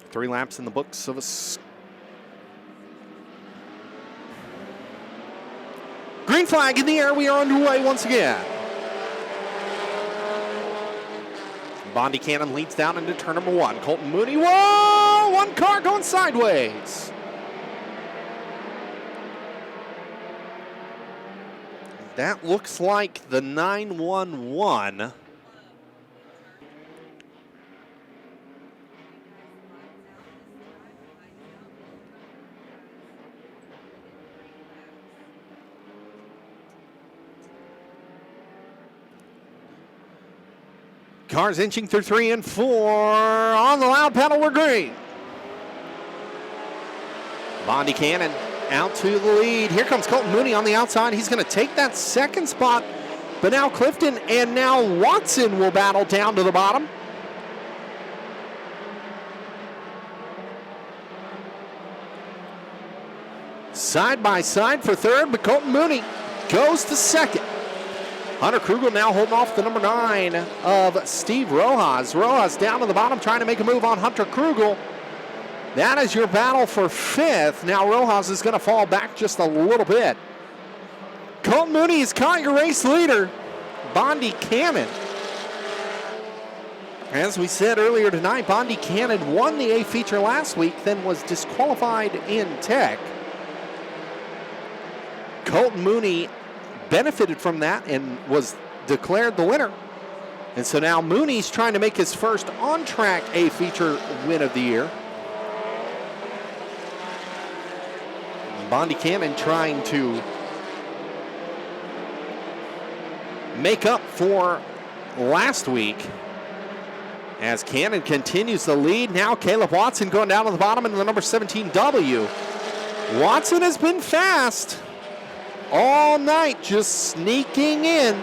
Three laps in the books of a green flag in the air. We are underway once again. Bondi Cannon leads down into turn number 1. Colton Mooney, whoa! One car going sideways. That looks like the 911. Cars inching through 3 and 4. On the loud pedal, we're green. Bondi Cannon out to the lead. Here comes Colton Mooney on the outside. He's going to take that second spot. But now Clifton and now Watson will battle down to the bottom. Side by side for third, but Colton Mooney goes to second. Hunter Krugel now holding off the number 9 of Steve Rojas. Rojas down to the bottom trying to make a move on Hunter Krugel. That is your battle for 5th. Now Rojas is going to fall back just a little bit. Colton Mooney has caught your race leader, Bondi Cannon. As we said earlier tonight, Bondi Cannon won the A feature last week, then was disqualified in Tech. Colton Mooney benefited from that and was declared the winner. And so now Mooney's trying to make his first on-track A feature win of the year. Bondi Cannon trying to make up for last week as Cannon continues the lead. Now Caleb Watson going down to the bottom into the number 17W. Watson has been fast all night, just sneaking in.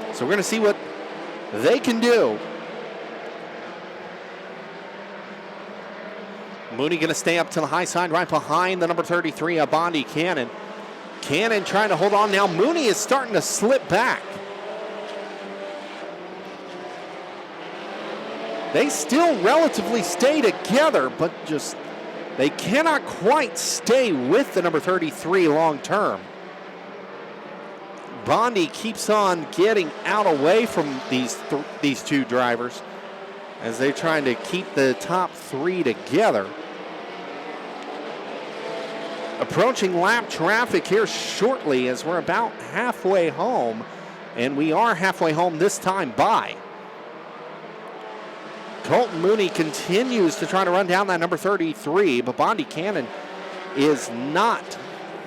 As So we're going to see what they can do. Mooney going to stay up to the high side right behind the number 33, Bondi Cannon. Cannon trying to hold on now. Mooney is starting to slip back. They still relatively stay together, but just they cannot quite stay with the number 33 long term. Bondi keeps on getting out away from these two drivers as they're trying to keep the top three together. Approaching lap traffic here shortly as we're about halfway home, and we are halfway home this time by. Colton Mooney continues to try to run down that number 33, but Bondi Cannon is not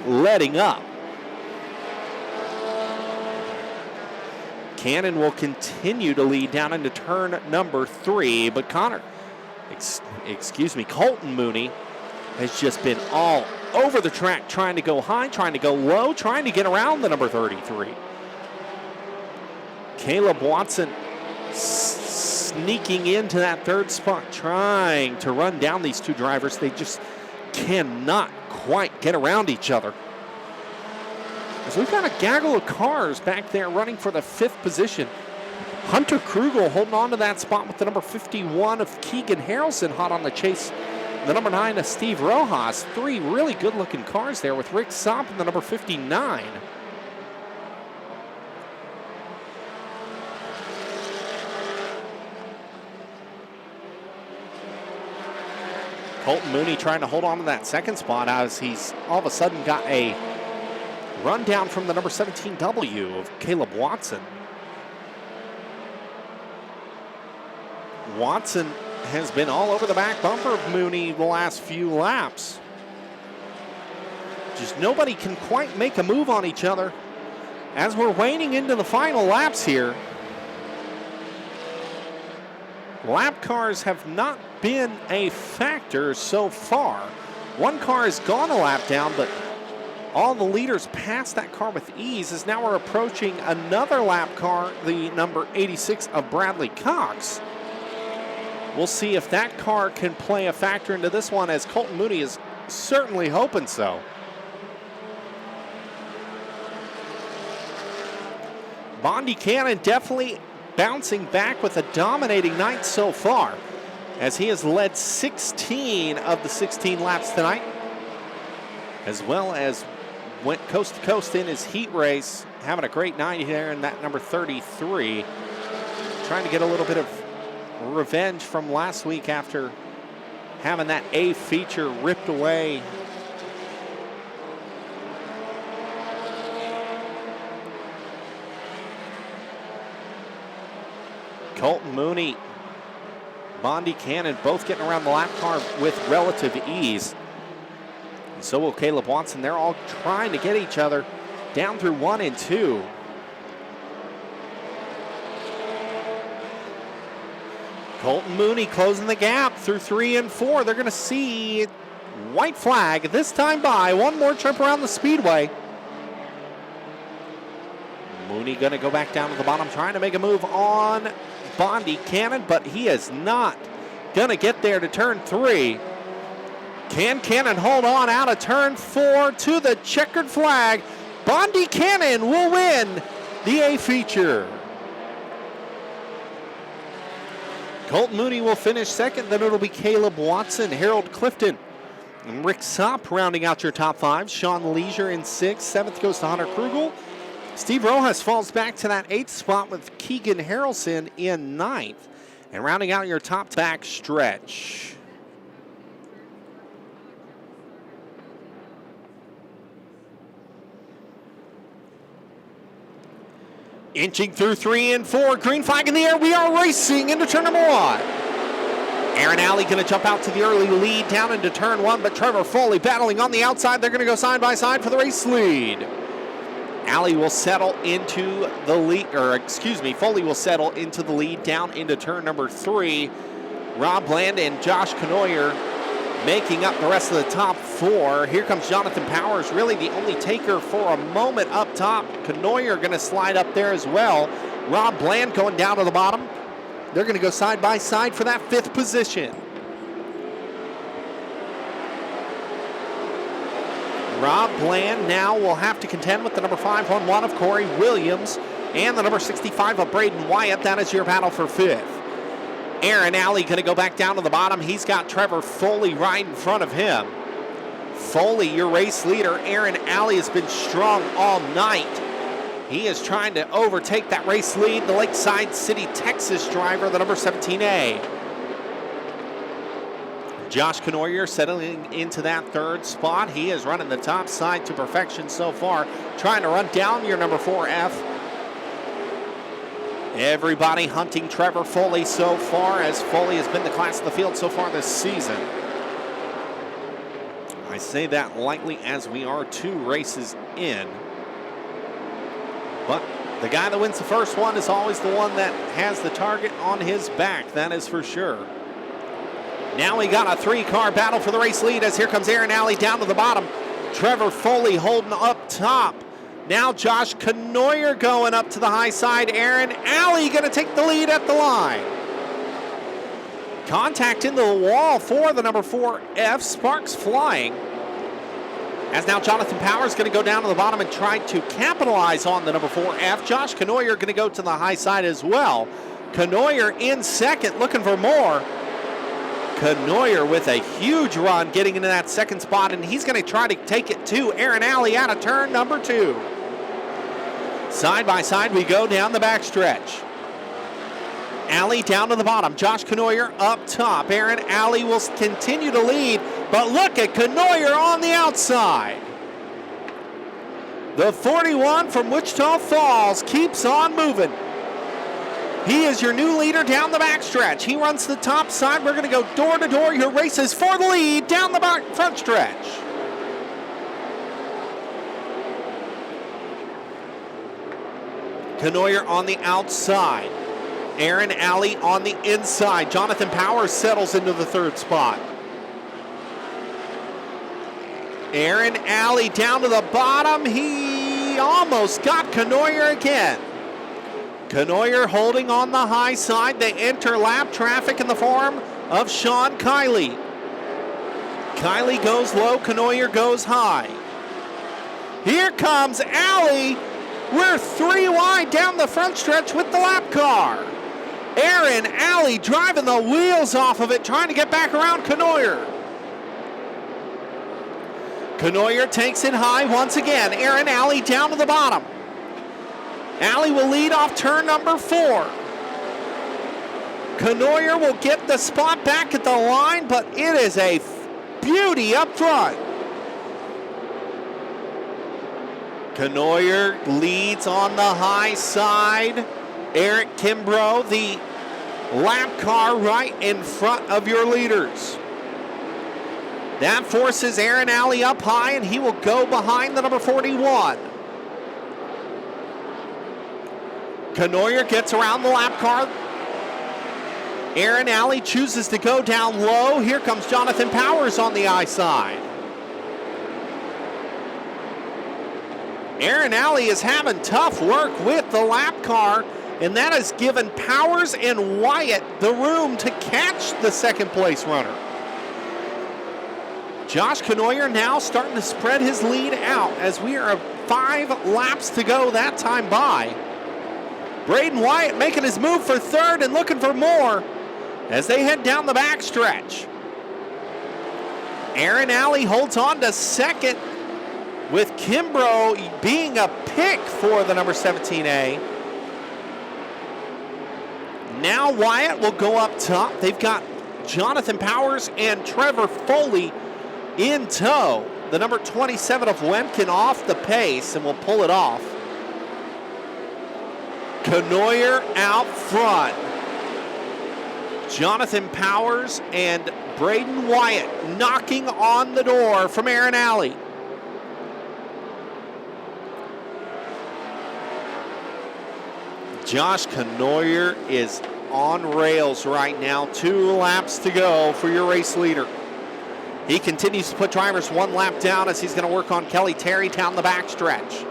letting up. Cannon will continue to lead down into turn number 3, but Colton Mooney has just been all over the track trying to go high, trying to go low, trying to get around the number 33. Caleb Watson sneaking into that third spot, trying to run down these two drivers. They just cannot quite get around each other. As we've got a gaggle of cars back there running for the 5th position. Hunter Krugel holding on to that spot with the number 51 of Keegan Harrelson hot on the chase. The number 9 of Steve Rojas. 3 really good-looking cars there with Rick Sopp in the number 59. Colton Mooney trying to hold on to that second spot as he's all of a sudden got a run down from the number 17W of Caleb Watson. Watson has been all over the back bumper of Mooney the last few laps. Just nobody can quite make a move on each other as we're waning into the final laps here. Lap cars have not been a factor so far. One car has gone a lap down, but all the leaders passed that car with ease as now we're approaching another lap car, the number 86 of Bradley Cox. We'll see if that car can play a factor into this one, as Colton Mooney is certainly hoping so. Bondi Cannon definitely bouncing back with a dominating night so far, as he has led 16 of the 16 laps tonight, as well as went coast to coast in his heat race, having a great night here in that number 33, trying to get a little bit of revenge from last week after having that A feature ripped away. Colton Mooney, Bondi Cannon both getting around the lap car with relative ease. And so will Caleb Watson. They're all trying to get each other down through 1 and 2. Colton Mooney closing the gap through 3 and 4. They're going to see white flag this time by. One more trip around the speedway. Mooney going to go back down to the bottom, trying to make a move on Bondi Cannon, but he is not going to get there to turn 3. Can Cannon hold on out of turn 4 to the checkered flag? Bondi Cannon will win the A feature. Colton Mooney will finish second, then it'll be Caleb Watson, Harold Clifton, and Rick Sopp rounding out your top 5. Sean Leisure in 6th, 7th goes to Hunter Krugel. Steve Rojas falls back to that 8th spot with Keegan Harrelson in 9th. And rounding out your top back stretch. Inching through 3 and 4, green flag in the air. We are racing into turn number 1. Aaron Alley going to jump out to the early lead down into turn 1, but Trevor Foley battling on the outside. They're going to go side by side for the race lead. Alley will settle into the lead, Foley will settle into the lead down into turn number 3. Rob Bland and Josh Canoyer making up the rest of the top 4. Here comes Jonathan Powers, really the only taker for a moment up top. Canoyer going to slide up there as well. Rob Bland going down to the bottom. They're going to go side by side for that 5th position. Rob Bland now will have to contend with the number 511 of Corey Williams and the number 65 of Braden Wyatt. That is your battle for 5th. Aaron Alley going to go back down to the bottom. He's got Trevor Foley right in front of him. Foley, your race leader. Aaron Alley has been strong all night. He is trying to overtake that race lead, the Lakeside City, Texas driver, the number 17A. Josh Knoyer settling into that 3rd spot. He is running the top side to perfection so far, trying to run down your number 4F. Everybody hunting Trevor Foley so far, as Foley has been the class of the field so far this season. I say that lightly as we are 2 races in. But the guy that wins the first one is always the one that has the target on his back, that is for sure. Now we got a 3-car battle for the race lead, as here comes Aaron Alley down to the bottom. Trevor Foley holding up top. Now Josh Knoyer going up to the high side. Aaron Alley going to take the lead at the line. Contact into the wall for the number 4F. Sparks flying. As now Jonathan Powers going to go down to the bottom and try to capitalize on the number 4F. Josh Knoyer going to go to the high side as well. Knoyer in second, looking for more. Knoyer with a huge run getting into that 2nd spot, and he's going to try to take it to Aaron Alley out of turn number 2. Side by side we go down the backstretch. Alley down to the bottom. Josh Knoyer up top. Aaron Alley will continue to lead, but look at Knoyer on the outside. The 41 from Wichita Falls keeps on moving. He is your new leader down the backstretch. He runs the top side. We're going to go door to door. Your races for the lead down the front stretch. Knoyer on the outside. Aaron Alley on the inside. Jonathan Powers settles into the 3rd spot. Aaron Alley down to the bottom. He almost got Knoyer again. Knoyer holding on the high side. They enter lap traffic in the form of Sean Kiley. Kiley goes low. Knoyer goes high. Here comes Alley. We're 3 wide down the front stretch with the lap car. Aaron Alley driving the wheels off of it, trying to get back around Knoyer. Knoyer takes it high once again. Aaron Alley down to the bottom. Alley will lead off turn number 4. Knoyer will get the spot back at the line, but it is a beauty up front. Knoyer leads on the high side. Eric Kimbrough, the lap car right in front of your leaders. That forces Aaron Alley up high, and he will go behind the number 41. Knoyer gets around the lap car. Aaron Alley chooses to go down low. Here comes Jonathan Powers on the high side. Aaron Alley is having tough work with the lap car, and that has given Powers and Wyatt the room to catch the 2nd place runner. Josh Knoyer now starting to spread his lead out as we are 5 laps to go that time by. Braden Wyatt making his move for 3rd and looking for more as they head down the backstretch. Aaron Alley holds on to 2nd, with Kimbrough being a pick for the number 17A. Now Wyatt will go up top. They've got Jonathan Powers and Trevor Foley in tow. The number 27 of Wemkin off the pace and will pull it off. Knoyer out front. Jonathan Powers and Braden Wyatt knocking on the door from Aaron Alley. Josh Knoyer is on rails right now. 2 laps to go for your race leader. He continues to put drivers 1 lap down as he's going to work on Kelly Terry down the backstretch.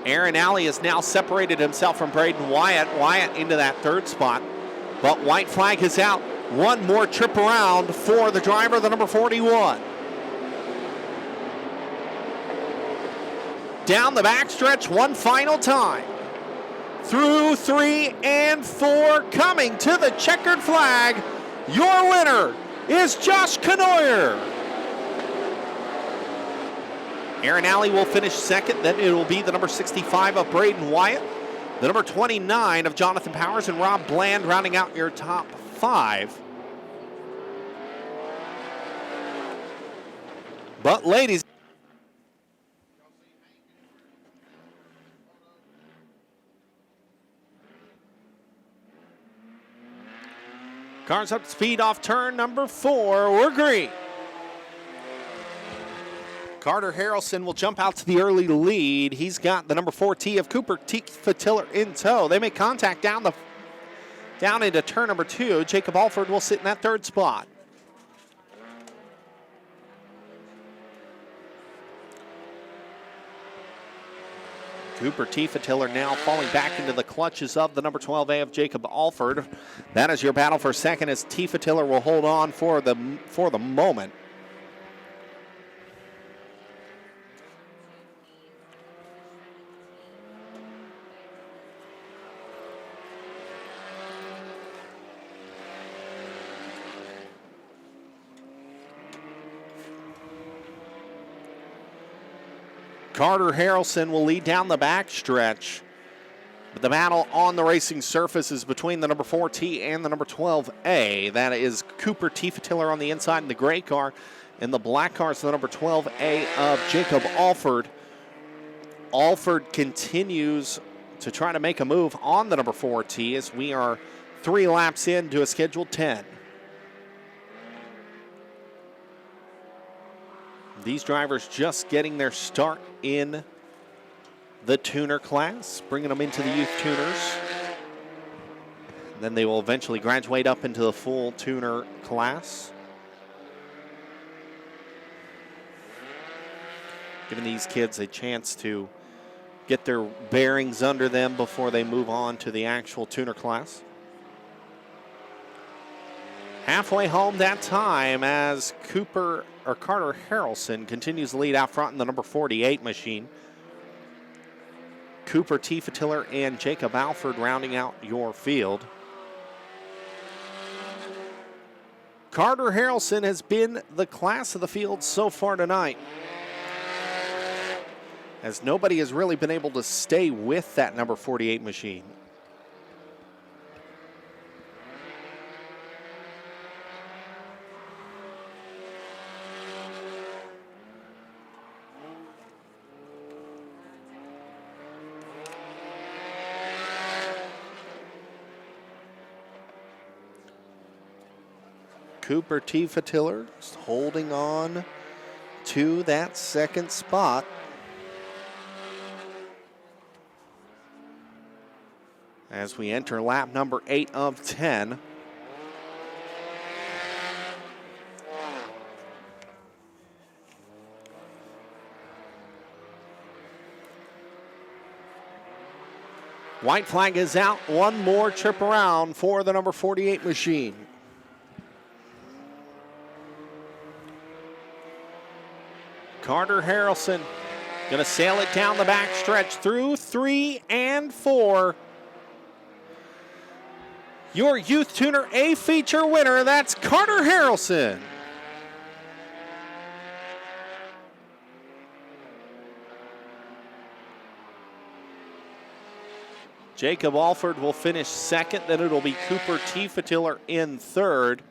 Aaron Alley has now separated himself from Braden Wyatt. Wyatt into that third spot. But white flag is out. One more trip around for the driver, the number 41. Down the backstretch one final time. Through 3 and 4, coming to the checkered flag. Your winner is Josh Canoyer. Aaron Alley will finish second. Then it will be the number 65 of Braden Wyatt, the number 29 of Jonathan Powers, and Rob Bland rounding out your top 5. But ladies, cars up to speed off turn number 4. We're green. Carter Harrelson will jump out to the early lead. He's got the number 4T of Cooper Fatiller in tow. They make contact down into turn number 2. Jacob Alford will sit in that third spot. Cooper Fatiller now falling back into the clutches of the number 12A of Jacob Alford. That is your battle for second as Fatiller will hold on for the moment. Carter Harrelson will lead down the backstretch. But the battle on the racing surface is between the number 4T and the number 12A. That is Cooper Fatiller on the inside in the gray car. And the black car is the number 12A of Jacob Alford. Alford continues to try to make a move on the number 4T as we are 3 laps into a scheduled 10. These drivers just getting their start in the tuner class, bringing them into the youth tuners. And then they will eventually graduate up into the full tuner class. Giving these kids a chance to get their bearings under them before they move on to the actual tuner class. Halfway home that time as Carter Harrelson continues to lead out front in the number 48 machine. Cooper Fatiller and Jacob Alford rounding out your field. Carter Harrelson has been the class of the field so far tonight, as nobody has really been able to stay with that number 48 machine. Cooper Fatiller holding on to that second spot. As we enter lap number 8 of 10. White flag is out. One more trip around for the number 48 machine. Carter Harrelson going to sail it down the backstretch through 3 and 4. Your Youth Tuner A feature winner, that's Carter Harrelson. Jacob Alford will finish second, then it'll be Cooper Fatiller in third.